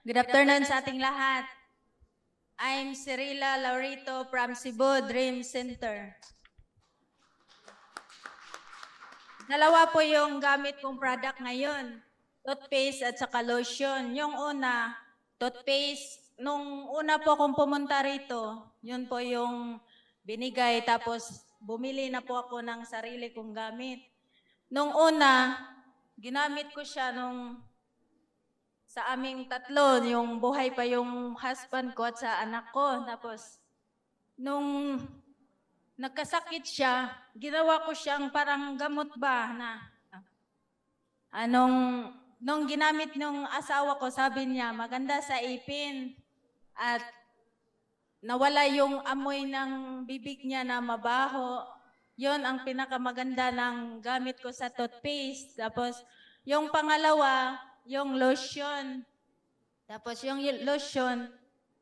Good afternoon sa ating lahat. I'm Cirila Laurito from Cebu Dream Center. Dalawa po yung gamit kong product ngayon, toothpaste at saka lotion. Yung una, toothpaste, nung una po akong pumunta rito, yun po yung binigay, tapos bumili na po ako ng sarili kong gamit. Nung una, ginamit ko siya sa aming tatlo, yung buhay pa yung husband ko at sa anak ko. Tapos, nung nagkasakit siya, ginawa ko siyang parang gamot ba na nung ginamit nung asawa ko, sabi niya, maganda sa ipin at nawala yung amoy ng bibig niya na mabaho. Yon ang pinakamaganda ng gamit ko sa toothpaste. Tapos, yung pangalawa, yung lotion. Tapos yung lotion,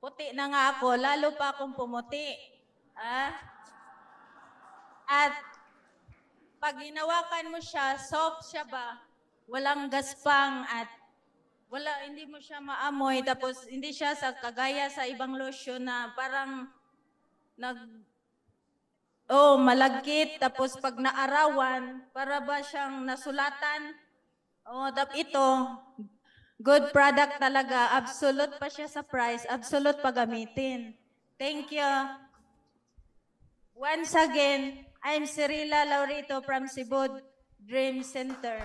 puti na nga ako, lalo pa akong pumuti. At pag hinawakan mo siya, soft siya ba? Walang gaspang at hindi mo siya maamoy. Tapos hindi siya kagaya sa ibang lotion na parang malagkit. Tapos pag naarawan, para ba siyang nasulatan? Ito, good product talaga. Absolute pa siya sa price. Absolute pa gamitin. Thank you. Once again, I'm Cirila Laurito from Cebu Dream Center.